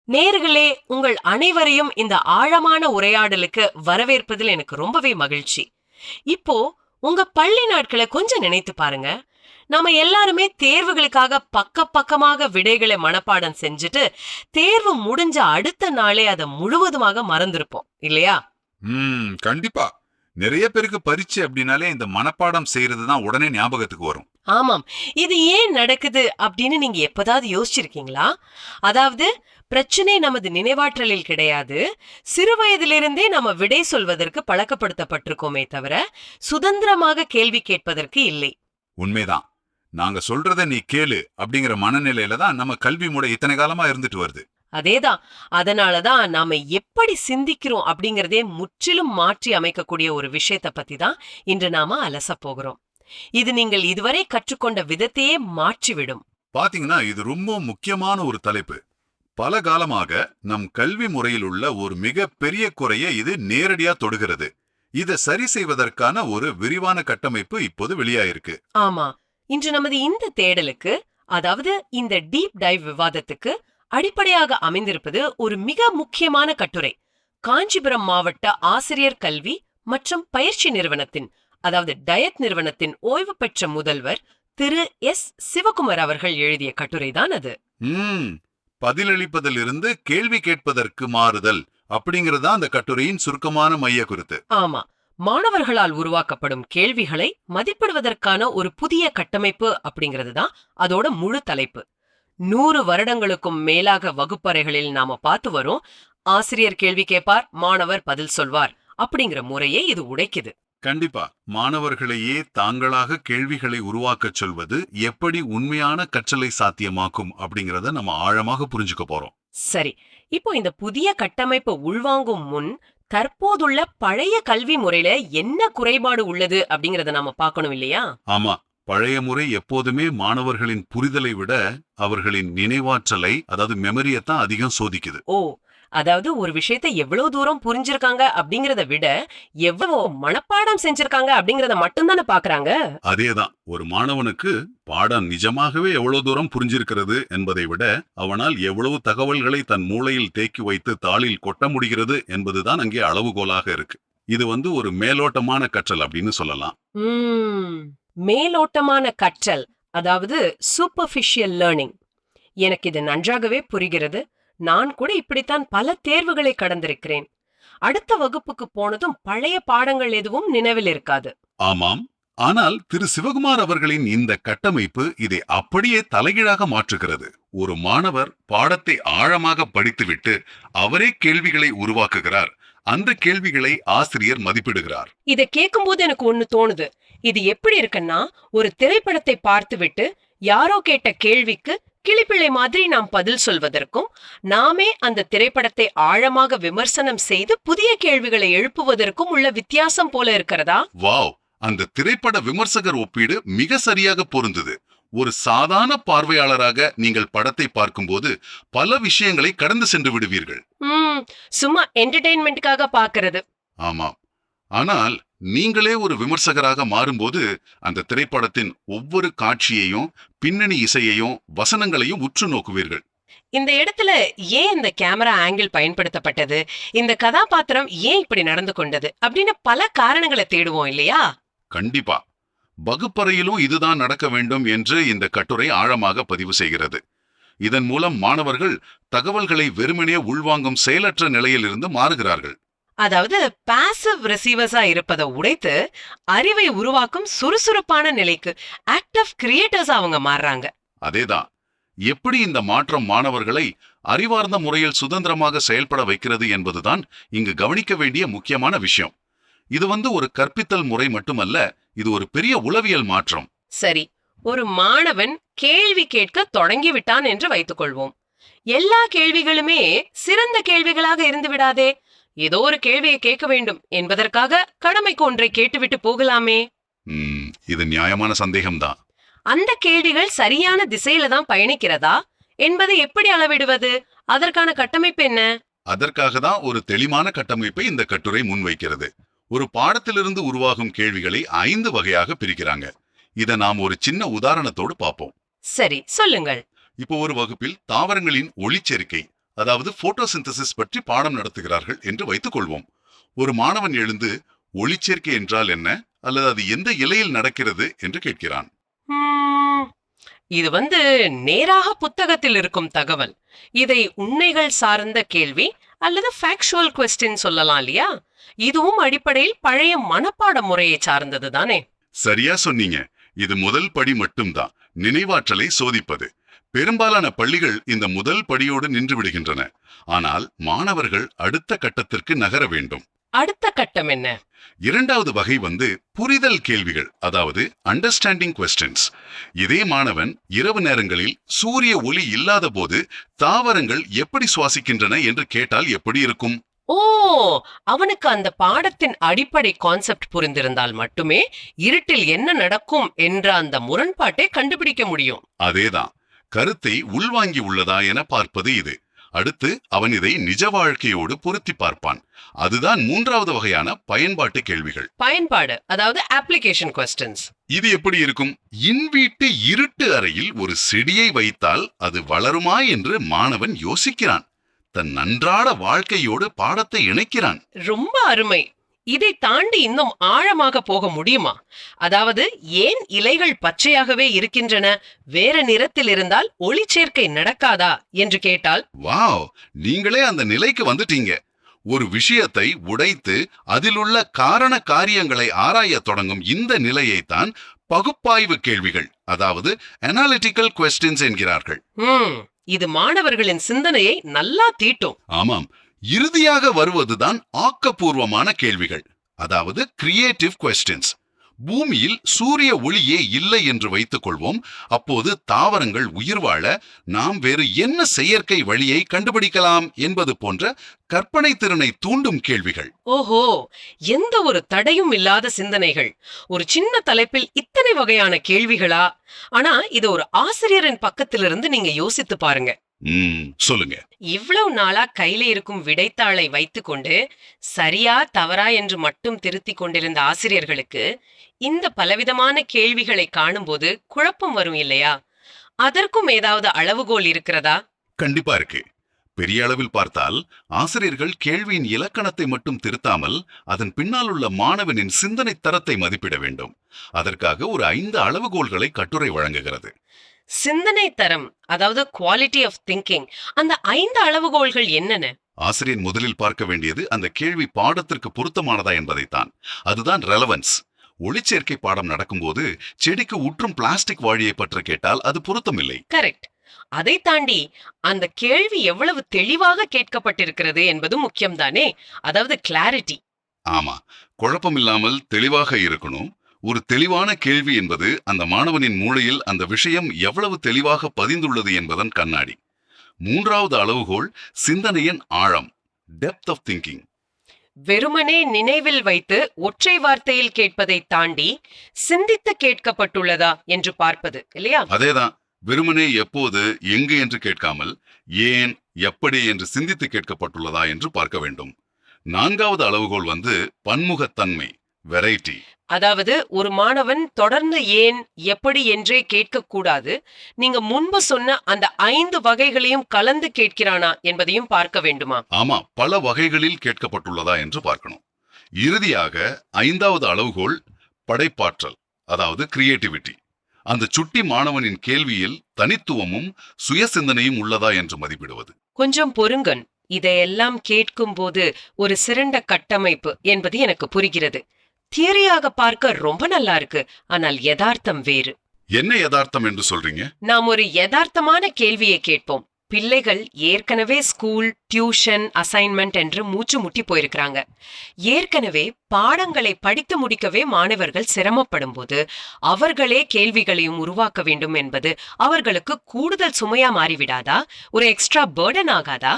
நேயர்களே, உங்கள் அனைவரையும் இந்த ஆழமான உரையாடலுக்கு வரவேற்பதில் எனக்கு ரொம்பவே மகிழ்ச்சி. இப்போ உங்க பள்ளி நாட்களை கொஞ்சம் நினைத்து பாருங்க. நாம எல்லாருமே தேர்வுகளுக்காக பக்கமாக விடைகளை மனப்பாடம் செஞ்சுட்டு தேர்வு முடிஞ்ச அடுத்த நாளே அதை முழுவதுமாக மறந்திருப்போம் இல்லையா? கண்டிப்பா. நிறைய பேருக்கு பரீட்சை அப்படின்னாலே இந்த மனப்பாடம் செய்யறதுதான் உடனே ஞாபகத்துக்கு வரும். ஆமாம். இது ஏன் நடக்குது அப்படின்னு நீங்க எப்பதாவது யோசிச்சிருக்கீங்களா? அதாவது பிரச்சனை நமது நினைவாற்றலில் கிடையாது. சிறு வயதிலிருந்தே நம்ம விடை சொல்வதற்கு பழக்கப்படுத்தப்பட்டிருக்கோமே தவிர சுதந்திரமாக கேள்வி கேட்பதற்கு இல்லை. உண்மைதான். நாங்க சொல்றத நீ கேளு அப்படிங்கிற மனநிலையில தான் நம்ம கல்வி முறை இத்தனை காலமா இருந்துட்டு வருது. அதேதான். அதனாலதான் நாம எப்படி சிந்திக்கிறோம் அப்படிங்கறதே முற்றிலும் மாற்றி அமைக்கக்கூடிய ஒரு விஷயத்த பத்தி தான் இன்று நாம அலச போகிறோம். இது நீங்கள் இதுவரை கற்றுக்கொண்ட விதத்தையே மாற்றிவிடும். பாத்தீங்கன்னா இது ரொம்ப முக்கியமான ஒரு தலைப்பு. பல காலமாக நம் கல்வி முறையில் உள்ள ஒரு மிக பெரிய குறைய இது நேரடியா தொடுகிறது. இதை சரி செய்வதற்கான ஒரு விரிவான கட்டமைப்பு இப்போது வெளியாயிருக்கு. ஆமா. இன்று நமது இந்த தேடலுக்கு, அதாவது இந்த டீப் டைவ் விவாதத்துக்கு அடிப்படையாக அமைந்திருப்பது ஒரு மிக முக்கியமான கட்டுரை. காஞ்சிபுரம் மாவட்ட ஆசிரியர் கல்வி மற்றும் பயிற்சி நிறுவனத்தின், அதாவது டயட் நிறுவனத்தின் ஓய்வு பெற்ற முதல்வர் திரு எஸ் சிவகுமார் அவர்கள் எழுதிய கட்டுரைதான் அது. பதிலளிப்பதிலிருந்து கேள்வி கேட்பதற்கு மாறுதல் அப்படிங்கறதா அந்த கட்டுரையின் சுருக்கமான மைய கருத்து. ஆமா. மாணவர்களால் உருவாக்கப்படும் கேள்விகளை மதிப்பிடுவதற்கான ஒரு புதிய கட்டமைப்பு அப்படிங்கிறது தான் அதோட முழு தலைப்பு. 100 வருடங்களுக்கும் மேலாக வகுப்பறைகளில் நாம பார்த்து வரும் ஆசிரியர் கேள்வி கேட்பார், மாணவர் பதில் சொல்வார் அப்படிங்கிற முறையே இது உடைக்குது. கண்டிப்பா. மாணவர்களையே தாங்களாக கேள்விகளை உருவாக்கச் சொல்வது எப்படி உண்மையான கற்றலை சாத்தியமாக்கும் அப்படிங்கறத நம்ம ஆழமாக புரிஞ்சுக்க போறோம். சரி, இப்போ இந்த புதிய கட்டமைப்பை உள்வாங்கும் முன் தற்போதுள்ள பழைய கல்வி முறையில என்ன குறைபாடு உள்ளது அப்படிங்கறத நாம பார்க்கணும் இல்லையா? ஆமா. பழைய முறை எப்போதுமே மாணவர்களின் புரிதலை விட அவர்களின் நினைவாற்றலை, அதாவது மெமரியத்தான் அதிகம் சோதிக்குது. ஓ, அதாவது ஒரு விஷயத்தை எவ்வளவு தூரம் புரிஞ்சிருக்காங்க அப்படிங்கறத விட எவ்வளவு மனப்பாடம் செஞ்சிருக்காங்க அப்படிங்கறத மட்டும்தானே பாக்குறாங்க. அதேதான். ஒரு மாணவனுக்கு பாடம் நிஜமாகவே எவ்வளவு தூரம் புரிஞ்சிருக்கிறது என்பதை விட அவனால் எவ்வளவு தகவல்களை தன் மூளையில் தேக்கி வைத்து தாளில் கொட்ட முடிகிறது என்பதுதான் அங்கே அளவுகோலாக இருக்கு. இது ஒரு மேலோட்டமான கற்றல் அப்படின்னு சொல்லலாம். மேலோட்டமான கற்றல், அதாவது சூப்பர்ஃபிஷியல் லேர்னிங். எனக்கு இது நன்றாகவே புரிகிறது. நான் கூட இப்படித்தான் பல தேர்வுகளை கடந்திருக்கிறேன். அடுத்த வகுப்புக்கு போனதும் பழைய பாடங்கள் எதுவும் நினைவில் இருக்காது. ஆமாம். ஆனால் திரு சிவகுமார் அவர்களின் இந்த கட்டமைப்பு இதை அப்படியே தலைகீழாக மாற்றுகிறது. ஒரு மாணவர் பாடத்தை ஆழமாக படித்துவிட்டு அவரே கேள்விகளை உருவாக்குகிறார். அந்த கேள்விகளை ஆசிரியர் மதிப்பிடுகிறார். இதை கேட்கும்போது எனக்கு ஒண்ணு தோணுது. இது எப்படி இருக்குன்னா, ஒரு திரைப்படத்தை பார்த்துவிட்டு யாரோ கேட்ட கேள்விக்கு கிளிப்பிள்ளை மாதிரி நாம் பதில் சொல்வதற்கும், நாமே அந்த திரைப்படத்தை ஆழமாக விமர்சனம் செய்து புதிய கேள்விகளை எழுப்புவதற்கும் உள்ள வித்தியாசம் போல இருக்கிறதா? வாவ்! அந்த திரைப்பட விமர்சகர் ஒப்பீடு மிக சரியாக பொருந்தது. ஒரு சாதாரண பார்வையாளராக நீங்கள் படத்தை பார்க்கும்போது பல விஷயங்களை கடந்து சென்று விடுவீர்கள். சும்மா என்டர்டெயின்மெண்ட்காக பாக்குறது. ஆமாம். ஆனால் நீங்களே ஒரு விமர்சகராக மாறும்போது அந்த திரைப்படத்தின் ஒவ்வொரு காட்சியையும், பின்னணி இசையையும், வசனங்களையும் உற்று நோக்குவீர்கள். இந்த இடத்துல ஏன் இந்த கேமரா ஆங்கிள் பயன்படுத்தப்பட்டது, இந்த கதாபாத்திரம் ஏன் இப்படி நடந்து கொண்டது அப்படின்னு பல காரணங்களை தேடுவோம் இல்லையா? கண்டிப்பா. வகுப்பறையிலும் இதுதான் நடக்க வேண்டும் என்று இந்த கட்டுரை ஆழமாக பதிவு செய்கிறது. இதன் மூலம் மாணவர்கள் தகவல்களை வெறுமனே உள்வாங்கும் செயலற்ற நிலையில் இருந்து மாறுகிறார்கள். அதாவது பாசிவ் ரிசீவர்ஸா இருப்பதை உடைத்து அறிவை உருவாக்கும் சுறுசுறுப்பான நிலைக்கு ஆக்டிவ் கிரியேட்டர்ஸ் அவங்க மாறுறாங்க. அதேதான். எப்படி இந்த மாற்றம் மாணவர்களை அறிவார்ந்த முறையில் சுதந்திரமாக செயல்பட வைக்கிறது என்பதுதான் இங்கு கவனிக்க வேண்டிய முக்கியமான விஷயம். இது ஒரு கற்பித்தல் முறை மட்டுமல்ல, இது ஒரு பெரிய உளவியல் மாற்றம். சரி, ஒரு மாணவன் கேள்வி கேட்க தொடங்கி விட்டான் என்று வைத்துக் கொள்வோம். எல்லா கேள்விகளுமே சிறந்த கேள்விகளாக இருந்து விடாதே. ஏதோ ஒரு கேள்வியை கேட்க வேண்டும் என்பதற்காக கடமைக்கு ஒன்றை கேட்டுவிட்டு போகலாமே. இது நியாயமான சந்தேகம்தான். அந்த கேள்விகள் சரியான திசையில தான் பயணிக்கிறதா என்பதை எப்படி அளவிடுவது? அதற்கான கட்டமைப்பு என்ன? அதற்காக தான் ஒரு தெளிவான கட்டமைப்பை இந்த கட்டுரை முன்வைக்கிறது. ஒரு பாடத்திலிருந்து உருவாகும் கேள்விகளை 5 வகையாக பிரிக்கிறாங்க. இதை நாம் ஒரு சின்ன உதாரணத்தோடு பார்ப்போம். சரி, சொல்லுங்கள். இப்போ ஒரு வகுப்பில் தாவரங்களின் ஒளிச்சேர்க்கை, அதாவது போட்டோசிந்தசிஸ் பற்றி பாடம் நடத்துகிறார்கள் என்று வைத்துக் கொள்வோம். ஒரு மாணவன் எழுந்து ஒளிச்சேர்க்கை என்றால் என்ன, அல்லது அது எந்த இலையில் நடக்கிறது என்று கேட்கிறான். ஹம், இது நேராக புத்தகத்தில் இருக்கும் தகவல். இதை உண்மைகள் சார்ந்த கேள்வி அல்லது ஃபேக்சுவல் கொஸ்டின் சொல்லலாம் இல்லையா? இதுவும் அடிப்படையில் பழைய மனப்பாட முறையை சார்ந்தது தானே? சரியா சொன்னீங்க. இது முதல் படி மட்டும்தான், நினைவாற்றலை சோதிப்பது. பெரும்பாலான பள்ளிகள் இந்த முதல் படியோடு நின்று விடுகின்றன. ஆனால் மாணவர்கள் அடுத்த கட்டத்திற்கு நகர வேண்டும். அடுத்த கட்டம் என்ன? இரண்டாவது வகை புரிதல் கேள்விகள், அதாவது அண்டர்ஸ்டாண்டிங் கொஸ்டின்ஸ். இதே மாணவன் இரவு நேரங்களில் சூரிய ஒளி இல்லாத போது தாவரங்கள் எப்படி சுவாசிக்கின்றன என்று கேட்டால் எப்படி இருக்கும்? ஓ, அவனுக்கு அந்த பாடத்தின் அடிப்படை கான்செப்ட் புரிந்திருந்தால் மட்டுமே இருட்டில் என்ன நடக்கும் என்ற அந்த முரண்பாட்டை கண்டுபிடிக்க முடியும். அதேதான், கருத்தை உள்வாங்கி உள்ளதா என பார்ப்பது இது. அடுத்து அவன் இதை நிஜ வாழ்க்கையோடு பொருத்தி பார்ப்பான். அதுதான் மூன்றாவது வகையான பயன்பாட்டு கேள்விகள். பயன்பாடு, அதாவது அப்ளிகேஷன் கொஸ்டின்ஸ். இது எப்படி இருக்கும்? இன்வீட்டு இருட்டு அறையில் ஒரு செடியை வைத்தால் அது வளருமா என்று மாணவன் யோசிக்கிறான். தன் அன்றாட வாழ்க்கையோடு பாடத்தை இணைக்கிறான். ரொம்ப அருமை. இதை தாண்டி இன்னும் ஆழமாக போக முடியுமா? அதாவது ஏன் இலைகள் பச்சையாகவே இருக்கின்றன, வேற நிறத்தில் இருந்தால் ஒளிச்சேர்க்கை நடக்காதா என்று கேட்டால்? வாவ், நீங்களே அந்த நிலைக்கு வந்துட்டீங்க. ஒரு விஷயத்தை உடைத்து அதிலுள்ள காரண காரியங்களை ஆராய தொடங்கும் இந்த நிலையைத்தான் பகுப்பாய்வு கேள்விகள், அதாவது அனாலிட்டிக்கல் கொஸ்டின்ஸ் என்கிறார்கள். இது மாணவர்களின் சிந்தனையை நல்லா தீட்டும். ஆமாம், இறுதியாக வருவதுதான் ஆக்கப்பூர்வமான கேள்விகள், அதாவது கிரியேட்டிவ் கொஸ்டின்ஸ். பூமியில் சூரிய ஒளியே இல்லை என்று வைத்துக் கொள்வோம். அப்போது தாவரங்கள் உயிர் வாழ நாம் வேறு என்ன செயற்கை வழியை கண்டுபிடிக்கலாம் என்பது போன்ற கற்பனை திறனை தூண்டும் கேள்விகள். ஓஹோ, எந்த ஒரு தடையும் இல்லாத சிந்தனைகள். ஒரு சின்ன தலைப்பில் இத்தனை வகையான கேள்விகளா? ஆனா இது ஒரு ஆசிரியரின் பக்கத்திலிருந்து நீங்க யோசித்து பாருங்க. சொல்லுங்க. இவ்வளவு நாளா கையில இருக்கும் விடைத்தாளை வைத்துக்கொண்டு சரியா தவறா என்று மட்டும் திருத்திக் கொண்டிருந்த ஆசிரியர்களுக்கு இந்த பலவிதமான கேள்விகளை காணும்போது குழப்பம் வரும் இல்லையா? அதற்கும் ஏதாவது அளவுகோல் இருக்கிறதா? கண்டிப்பா இருக்கு. பெரிய அளவில் பார்த்தால் ஆசிரியர்கள் கேள்வியின் இலக்கணத்தை மட்டும் திருத்தாமல் அதன் பின்னால் உள்ள மாணவனின் சிந்தனை தரத்தை மதிப்பிட வேண்டும். அதற்காக ஒரு 5 அளவுகோல்களை கட்டுரை வழங்குகிறது. சிந்தனை தரம், அதாவது குவாலிட்டி ஆஃப் திங்கிங். அந்த 5 அளவுகோல்கள் என்னென்ன? ஆசிரியர் முதலில் பார்க்க வேண்டியது அந்த கேள்வி பாடத்திற்கு பொருத்தமானதா என்பதைத்தான். அதுதான் ரெலவன்ஸ். ஒளிச்சேர்க்கை பாடம் நடக்கும்போது செடிக்கு உற்றும் பிளாஸ்டிக் வாழியை பற்றி கேட்டால் அது பொருத்தமில்லை. கரெக்ட். அதை தாண்டி அந்த கேள்வி எவ்வளவு தெளிவாக கேட்கப்பட்டிருக்கிறது என்பது முக்கியம்தானே? அதாவது கிளாரிட்டி. ஆமா, குழப்பமில்லாமல் தெளிவாக இருக்கணும். ஒரு தெளிவான கேள்வி என்பது அந்த மாணவனின் மூளையில் அந்த விஷயம் எவ்வளவு தெளிவாக பதிந்துள்ளது என்பதன் கண்ணாடி. மூன்றாவது அளவுகோல் சிந்தனையின் ஆழம், டெப்த் ஆஃப் திங்கிங். வெறுமனே நினைவில் வைத்து ஒற்றை வார்த்தையில் கேட்பதை தாண்டி சிந்தித்து கேட்கப்பட்டுள்ளதா என்று பார்ப்பது இல்லையா? அதேதான், வெறுமனே எப்போது, எங்கு என்று கேட்காமல் ஏன், எப்படி என்று சிந்தித்து கேட்கப்பட்டுள்ளதா என்று பார்க்க வேண்டும். நான்காவது அளவுகோல் பன்முகத்தன்மை, வெரைட்டி. அதாவது ஒரு மாணவன் தொடர்ந்து ஏன், எப்படி என்றே கேட்க கூடாது. நீங்க முன்பு சொன்ன அந்த 5 வகைகளையும் கலந்து கேட்கிறானா என்பதையும் பார்க்க வேண்டுமா? ஆமா, பல வகைகளில் கேட்கப்பட்டுள்ளதா என்று பார்க்கணும். இறுதியாக 5வது அளவுகோல் படைப்பாற்றல், அதாவது கிரியேட்டிவிட்டி. அந்த சுட்டி மாணவனின் கேள்வியில் தனித்துவமும் சுய சிந்தனையும் உள்ளதா என்று மதிப்பிடுவது. கொஞ்சம் பொறுங்கன். இதையெல்லாம் கேட்கும் போது ஒரு சிறந்த கட்டமைப்பு என்பது எனக்கு புரிகிறது. தியரியாக பார்க்க ரொம்ப நல்லா இருக்கு, ஆனால் யதார்த்தம் வேறு. என்ன யதார்த்தம் என்று சொல்றீங்க? நாம் ஒரு யதார்த்தமான கேள்வியை கேட்போம். பிள்ளைகள் ஏற்கனவே ஸ்கூல், டியூஷன், அசைன்மெண்ட் என்று மூச்சு முட்டி போயிருக்கிறாங்க. ஏற்கனவே பாடங்களை படித்து முடிக்கவே மாணவர்கள் சிரமப்படும் போது அவர்களே கேள்விகளையும் உருவாக்க வேண்டும் என்பது அவர்களுக்கு கூடுதல் சுமையா மாறிவிடாதா? ஒரு எக்ஸ்ட்ரா பர்டன் ஆகாதா?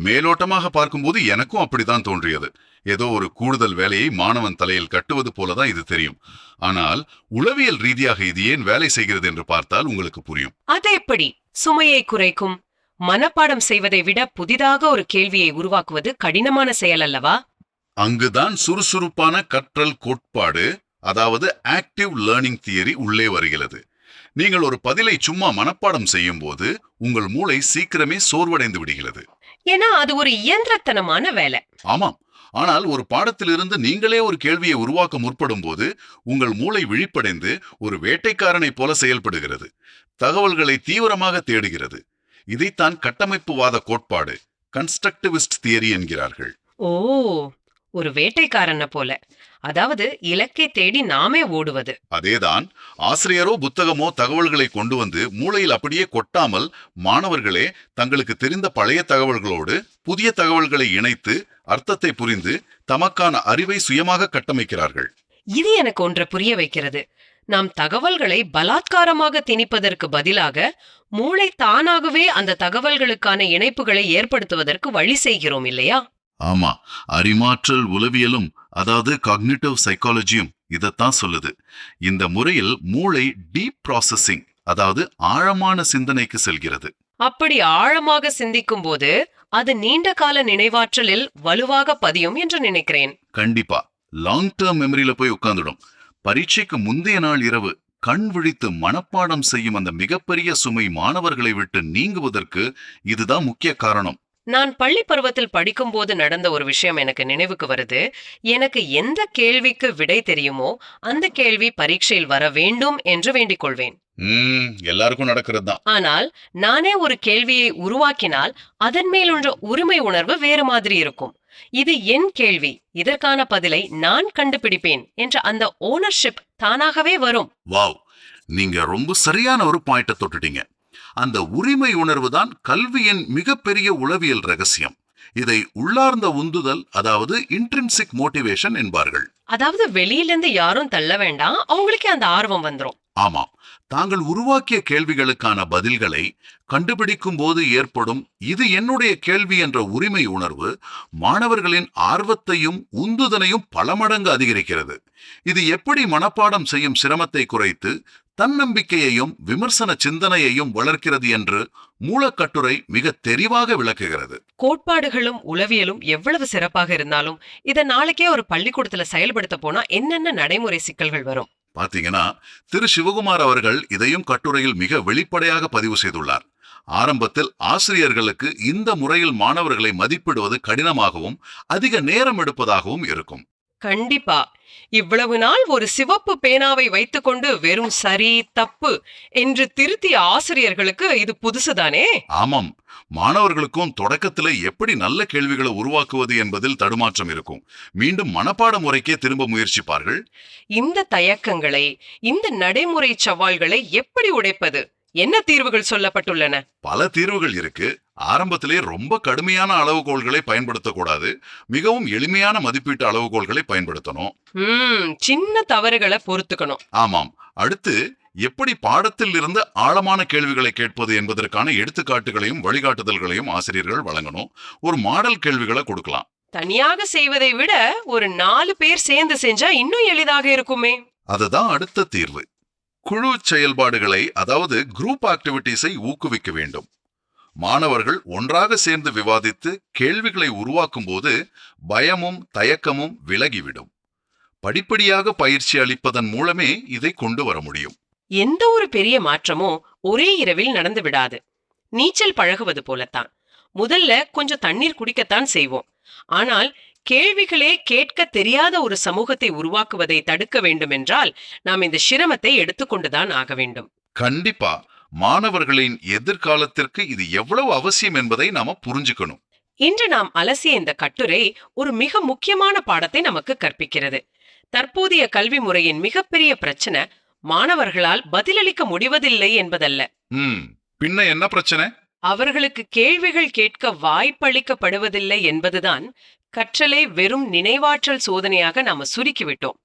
மேலோட்டமாக பார்க்கும்போது எனக்கும் அப்படித்தான் தோன்றியது. ஏதோ ஒரு கூடுதல் வேலையை மாணவன் தலையில் கட்டுவது போலதான் இது தெரியும். ஆனால் உளவியல் ரீதியாக இது ஏன் வேலை செய்கிறது என்று பார்த்தால் உங்களுக்கு புரியும். அது எப்படி சுமையை குறைக்கும்? மனப்பாடம் செய்வதை விட புதிதாக ஒரு கேள்வியை உருவாக்குவது கடினமான செயல் அல்லவா? அங்குதான் சுறுசுறுப்பான கற்றல் கோட்பாடு, அதாவது ஆக்டிவ் லேர்னிங் தியரி உள்ளே வருகிறது. நீங்கள் ஒரு பதிலை சும்மா மனப்பாடம் செய்யும் போது உங்கள் மூளை சீக்கிரமே சோர்வடைந்து விடுகிறது. ஏன்னா அது ஒரு இயந்திரத்தனமான வேலை. ஆமாம். ஆனால் ஒரு பாடத்திலிருந்து நீங்களே ஒரு கேள்வியை உருவாக்க முற்படும் போது உங்கள் மூளை விழிப்படைந்து ஒரு வேட்டைக்காரனை போல செயல்படுகிறது. தகவல்களை தீவிரமாக தேடுகிறது. இதைத்தான் கட்டமைப்புவாத கோட்பாடு, கன்ஸ்ட்ரக்டிவிஸ்ட் தியரி என்கிறார்கள். ஓ, ஒரு வேட்டைக்காரனை போல. அதாவது இலக்கை தேடி நாமே ஓடுவது. அதேதான். ஆசிரியரோ புத்தகமோ தகவல்களை கொண்டு வந்து மூளையில் அப்படியே கொட்டாமல், மாணவர்களே தங்களுக்கு தெரிந்த பழைய தகவல்களோடு புதிய தகவல்களை இணைத்து அர்த்தத்தை புரிந்து தமக்கான அறிவை சுயமாக கட்டமைக்கிறார்கள். இது எனக்கு ஒன்றை புரிய வைக்கிறது. நாம் தகவல்களை பலாத்காரமாக திணிப்பதற்கு பதிலாக மூளை தானாகவே அந்த தகவல்களுக்கான இணைப்புகளை ஏற்படுத்துவதற்கு வழி செய்கிறோம் இல்லையா? ஆமா, அறிமாற்றல் உளவியலும், அதாவது காக்னிட்டிவ் சைக்காலஜியும் இதத்தான் சொல்லுது. இந்த முறையில் மூளை டீப் ப்ராசஸிங், அதாவது ஆழமான சிந்தனைக்கு செல்கிறது. அப்படி ஆழமாக சிந்திக்கும் போது அது நீண்ட கால நினைவாற்றலில் வலுவாக பதியும் என்று நினைக்கிறேன். கண்டிப்பா லாங் டேர்ம் மெமரியில போய் உட்கார்ந்துடும். பரீட்சைக்கு முந்தைய நாள் இரவு கண் விழித்து மனப்பாடம் செய்யும் அந்த மிகப்பெரிய சுமை மாணவர்களை விட்டு நீங்குவதற்கு இதுதான் முக்கிய காரணம். நான் பள்ளி பருவத்தில் படிக்கும் போது நடந்த ஒரு விஷயம் எனக்கு நினைவுக்கு வருது. எனக்கு எந்த கேள்விக்கு விடை தெரியுமோ அந்த கேள்வி பரீட்சையில் வர வேண்டும் என்று வேண்டிக் கொள்வேன். எல்லாருக்கும் நடக்கிறது தான். ஆனால் நானே ஒரு கேள்வியை உருவாக்கினால் அதன் மேல் உள்ள உரிமை உணர்வு வேறு மாதிரி இருக்கும். இது என் கேள்வி, இதற்கான பதிலை நான் கண்டுபிடிப்பேன் என்ற அந்த ஓனர்ஷிப் தானாகவே வரும். வாவ், நீங்க ரொம்ப சரியான ஒரு பாயிண்ட தொட்டுட்டீங்க. அந்த உரிமை உணர்வு தான் கல்வியின் மிகப்பெரிய உளவியல் ரகசியம். இதை உள்ளார்ந்த உந்துதல், அதாவது இன்ட்ரின்சிக் மோட்டிவேஷன் என்பார்கள். அதாவது வெளியிலிருந்து யாரும் தள்ள வேண்டாம், அவங்களுக்கே அந்த ஆர்வம் வந்துரும். ஆமாம், தாங்கள் உருவாக்கிய கேள்விகளுக்கான பதில்களை கண்டுபிடிக்கும் போது ஏற்படும் இது என்னுடைய கேள்வி என்ற உரிமை உணர்வு மாணவர்களின் ஆர்வத்தையும் உந்துதலையும் பல மடங்கு அதிகரிக்கிறது. இது எப்படி மனப்பாடம் செய்யும் சிரமத்தை குறைத்து தன்னம்பிக்கையையும் விமர்சன சிந்தனையையும் வளர்க்கிறது என்று மூலக்கட்டுரை மிக தெளிவாக விளக்குகிறது. கோட்பாடுகளும் உளவியலும் எவ்வளவு சிறப்பாக இருந்தாலும் இதை நாளைக்கே ஒரு பள்ளிக்கூடத்துல செயல்படுத்த போனா என்னென்ன நடைமுறை சிக்கல்கள் வரும்? பாத்தீங்கன்னா, திரு சிவகுமார் அவர்கள் இதையும் கட்டுரையில் மிக வெளிப்படையாக பதிவு செய்துள்ளார். ஆரம்பத்தில் ஆசிரியர்களுக்கு இந்த முறையில் மாணவர்களை மதிப்பிடுவது கடினமாகவும் அதிக நேரம் எடுப்பதாகவும் இருக்கும். கண்டிப்பா. இவ்வளவு நாள் ஒரு சிவப்பு பேனாவை வைத்துக்கொண்டு வெறும் சரி தப்பு என்று திருத்திய ஆசிரியர்களுக்கு இது புதுசுதானே? ஆமாம், மாணவர்களுக்கும் தொடக்கத்துல எப்படி நல்ல கேள்விகளை உருவாக்குவது என்பதில் தடுமாற்றம் இருக்கும். மீண்டும் மனப்பாட முறைக்கே திரும்ப முயற்சிப்பார்கள். இந்த தயக்கங்களை, இந்த நடைமுறை சவால்களை எப்படி உடைப்பது? என்ன தீர்வுகள் சொல்லப்பட்டுள்ளன? பல தீர்வுகள் இருக்கு. ஆரம்பத்திலே ரொம்ப கடுமையான அளவுகோல்களை பயன்படுத்தக்கூடாது. மிகவும் எளிமையான மதிப்பீட்டு அளவுகோல்களை பயன்படுத்தணும். சின்ன தவறுகளை பொறுத்துக்கணும். ஆமாம். அடுத்து எப்படி பாடத்தில் இருந்து ஆழமான கேள்விகளை கேட்பது என்பதற்கான எடுத்துக்காட்டுகளையும் வழிகாட்டுதல்களையும் ஆசிரியர்கள் வழங்கணும். ஒரு மாடல் கேள்விகளை கொடுக்கலாம். தனியாக செய்வதை விட ஒரு 4 பேர் சேர்ந்து செஞ்சா இன்னும் எளிதாக இருக்குமே. அதுதான் அடுத்த தீர்வு. குழு செயல்பாடுகளை, அதாவது குரூப் ஆக்டிவிட்டிஸை ஊக்குவிக்க வேண்டும். மாணவர்கள் ஒன்றாக சேர்ந்து விவாதித்து கேள்விகளை உருவாக்கும் போது பயமும் தயக்கமும் விலகிவிடும். படிப்படியாக பயிற்சி அளிப்பதன் மூலமே இதை கொண்டு வர முடியும். எந்த ஒரு பெரிய மாற்றமும் ஒரே இரவில் நடந்து விடாது. நீச்சல் பழகுவது போலத்தான். முதல்ல கொஞ்சம் தண்ணீர் குடிக்கத்தான் செய்வோம். ஆனால் கேள்விகளே கேட்க தெரியாத ஒரு சமூகத்தை உருவாக்குவதை தடுக்க வேண்டும் என்றால் நாம் இந்த சிரமத்தை எடுத்துக்கொண்டுதான் ஆக வேண்டும். கண்டிப்பா. மாணவர்களின் எதிர்காலத்திற்கு இது எவ்வளவு அவசியம் என்பதை நாம புரிஞ்சுக்கணும். இன்று நாம் அலசிய இந்த கட்டுரை ஒரு மிக முக்கியமான பாடத்தை நமக்கு கற்பிக்கிறது. தற்போதைய கல்வி முறையின் மிகப்பெரிய பிரச்சனை மாணவர்களால் பதிலளிக்க முடிவதில்லை என்பதல்ல. பின்ன என்ன பிரச்சனை? அவர்களுக்கு கேள்விகள் கேட்க வாய்ப்பளிக்கப்படுவதில்லை என்பதுதான். கற்றலை வெறும் நினைவாற்றல் சோதனையாக நாம சுருக்கிவிட்டோம்.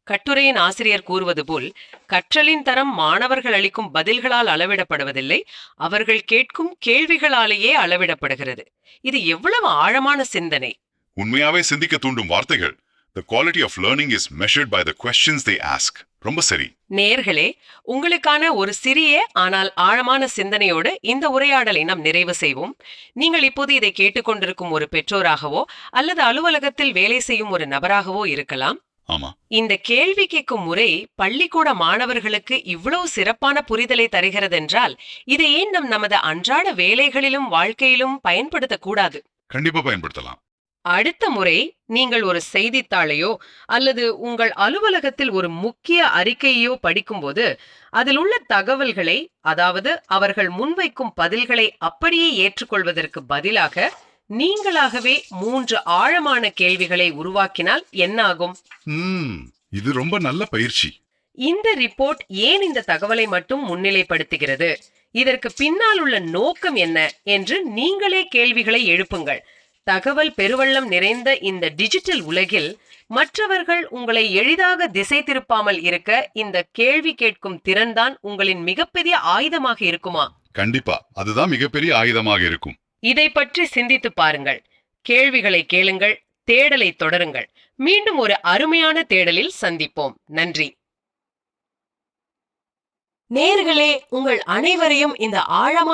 கட்டுரையின் ஆசிரியர் கூறுவது போல் கற்றலின் தரம் மாணவர்கள் அளிக்கும் பதில்களால் அளவிடப்படுவதில்லை, அவர்கள் கேட்கும் கேள்விகளாலேயே அளவிடப்படுகிறது. இது எவ்வளவு ஆழமான சிந்தனை! உண்மையாவே சிந்திக்க தூண்டும் வார்த்தைகள். The quality of learning is measured by the questions they ask. ரொம்ப சரி. நேயர்களே, உங்களுக்கான ஒரு சிறிய ஆனால் ஆழமான சிந்தனையோடு இந்த உரையாடலை நாம் நிறைவு செய்வோம். நீங்கள் இப்போது இதை கேட்டுக்கொண்டிருக்கும் ஒரு பெற்றோராகவோ அல்லது அலுவலகத்தில் வேலை செய்யும் ஒரு நபராகவோ இருக்கலாம். ஆமா. இந்த கேள்வி கேட்கும் முறை பள்ளிக்கூட மாணவர்களுக்கு இவ்வளவு சிறப்பான புரிதலை தருகிறதென்றால் இதை ஏன் நமது அன்றாட வேலைகளிலும் வாழ்க்கையிலும் பயன்படுத்தக்கூடாது? கண்டிப்பா பயன்படுத்தலாம். அடுத்த முறை நீங்கள் ஒரு செய்தித்தாளையோ அல்லது உங்கள் அலுவலகத்தில் ஒரு முக்கிய அறிக்கையோ படிக்கும்போது அதில் உள்ள தகவல்களை, அதாவது அவர்கள் முன்வைக்கும் பதில்களை அப்படியே ஏற்றுக்கொள்வதற்கு பதிலாக நீங்களாகவே 3 ஆழமான கேள்விகளை உருவாக்கினால் என்ன ஆகும்? இது ரொம்ப நல்ல பயிற்சி. இந்த ரிப்போர்ட் ஏன் இந்த தகவலை மட்டும் முன்னிலைப்படுத்துகிறது, இதற்கு பின்னால் உள்ள நோக்கம் என்ன என்று நீங்களே கேள்விகளை எழுப்புங்கள். தகவல் பெருவெள்ளம் நிறைந்த இந்த டிஜிட்டல் உலகில் மற்றவர்கள் உங்களை எளிதாக திசை திருப்பாமல் இருக்க இந்த கேள்வி கேட்கும் திறன்தான் உங்களின் மிகப்பெரிய ஆயுதமாக இருக்குமா? கண்டிப்பா அதுதான் மிகப்பெரிய ஆயுதமாக இருக்கும். இதை பற்றி சிந்தித்து பாருங்கள். கேள்விகளை கேளுங்கள், தேடலை தொடருங்கள். மீண்டும் ஒரு அருமையான தேடலில் சந்திப்போம். நன்றி. நேயர்களே, உங்கள் அனைவரையும் இந்த ஆழமான